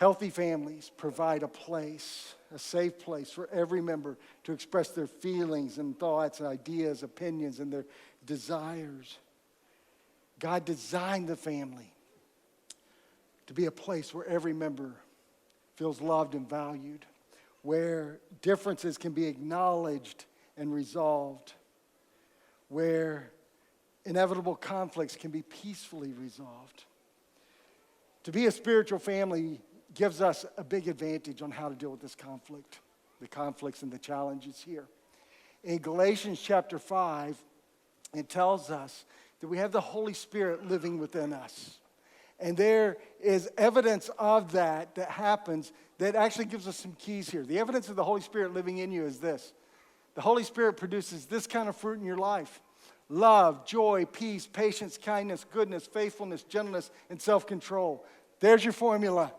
Healthy families provide a safe place for every member to express their feelings and thoughts and ideas, opinions, and their desires. God designed the family to be a place where every member feels loved and valued, where differences can be acknowledged and resolved, where inevitable conflicts can be peacefully resolved. To be a spiritual family gives us a big advantage on how to deal with this conflict, the conflicts and the challenges here. In Galatians chapter 5, it tells us that we have the Holy Spirit living within us. And there is evidence of that happens that actually gives us some keys here. The evidence of the Holy Spirit living in you is this. The Holy Spirit produces this kind of fruit in your life: love, joy, peace, patience, kindness, goodness, faithfulness, gentleness, and self-control. There's your formula.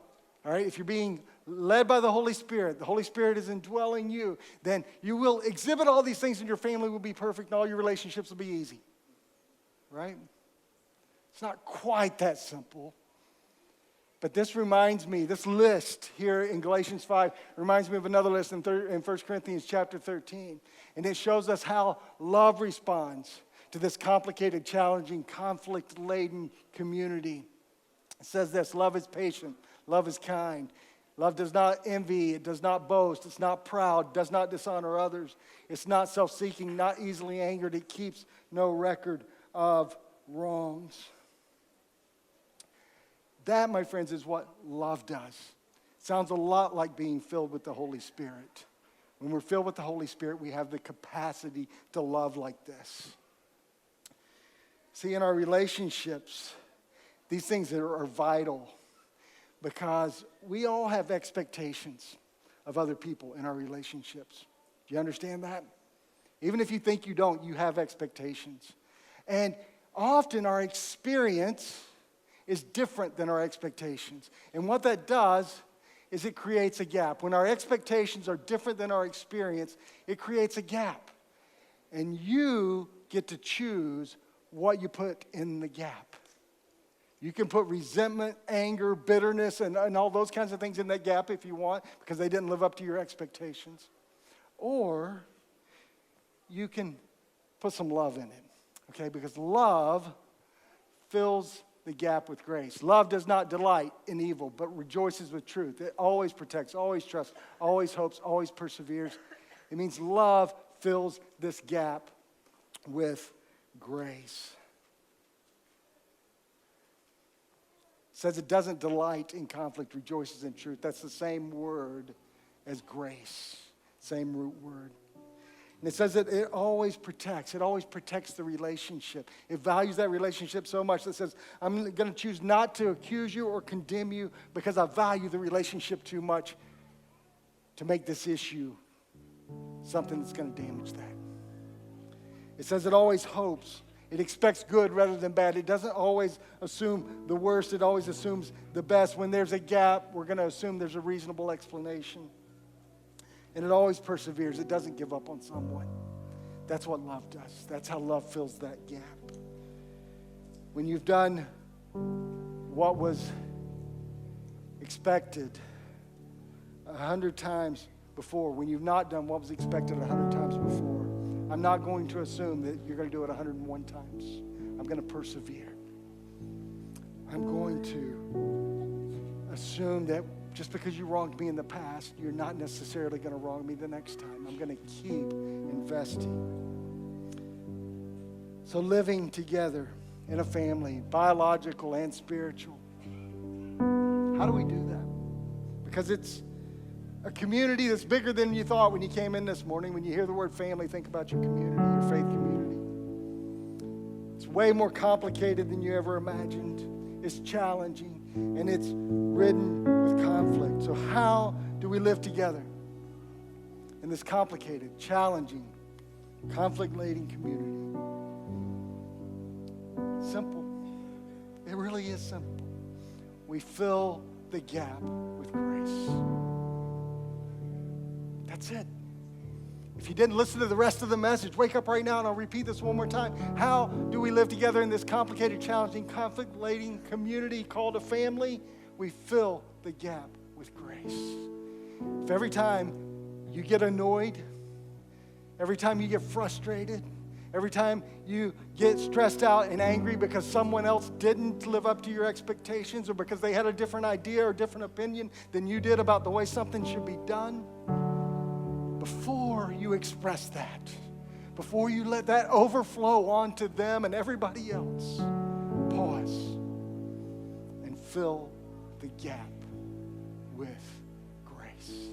All right, if you're being led by the Holy Spirit is indwelling you, then you will exhibit all these things and your family will be perfect and all your relationships will be easy. Right? It's not quite that simple. But this reminds me, this list here in Galatians 5 reminds me of another list in 1 Corinthians chapter 13. And it shows us how love responds to this complicated, challenging, conflict-laden community. It says this: love is patient. Love is kind. Love does not envy. It does not boast. It's not proud. Does not dishonor others. It's not self-seeking, not easily angered. It keeps no record of wrongs. That, my friends, is what love does. It sounds a lot like being filled with the Holy Spirit. When we're filled with the Holy Spirit, we have the capacity to love like this. See, in our relationships, these things are vital, because we all have expectations of other people in our relationships. Do you understand that? Even if you think you don't, you have expectations. And often our experience is different than our expectations. And what that does is it creates a gap. When our expectations are different than our experience, it creates a gap. And you get to choose what you put in the gap. You can put resentment, anger, bitterness, and all those kinds of things in that gap if you want, because they didn't live up to your expectations. Or you can put some love in it, okay? Because love fills the gap with grace. Love does not delight in evil, but rejoices with truth. It always protects, always trusts, always hopes, always perseveres. It means love fills this gap with grace. Says it doesn't delight in conflict, rejoices in truth. That's the same word as grace, same root word. And it says that it always protects the relationship. It values that relationship so much that it says, I'm going to choose not to accuse you or condemn you because I value the relationship too much to make this issue something that's going to damage that. It says it always hopes. It expects good rather than bad. It doesn't always assume the worst. It always assumes the best. When there's a gap, we're going to assume there's a reasonable explanation. And it always perseveres. It doesn't give up on someone. That's what love does. That's how love fills that gap. When you've done what was expected 100 times before, when you've not done what was expected 100 times before, I'm not going to assume that you're going to do it 101 times. I'm going to persevere. I'm going to assume that just because you wronged me in the past, you're not necessarily going to wrong me the next time. I'm going to keep investing. So living together in a family, biological and spiritual. How do we do that? Because it's a community that's bigger than you thought when you came in this morning. When you hear the word family, think about your community, your faith community. It's way more complicated than you ever imagined. It's challenging, and it's ridden with conflict. So how do we live together in this complicated, challenging, conflict-laden community? Simple. It really is simple. We fill the gap with grace. That's it. If you didn't listen to the rest of the message, wake up right now and I'll repeat this one more time. How do we live together in this complicated, challenging, conflict-laden community called a family? We fill the gap with with grace. If every time you get annoyed, every time you get frustrated, every time you get stressed out and angry because someone else didn't live up to your expectations or because they had a different idea or different opinion than you did about the way something should be done, before you express that, before you let that overflow onto them and everybody else, pause and fill the gap with grace.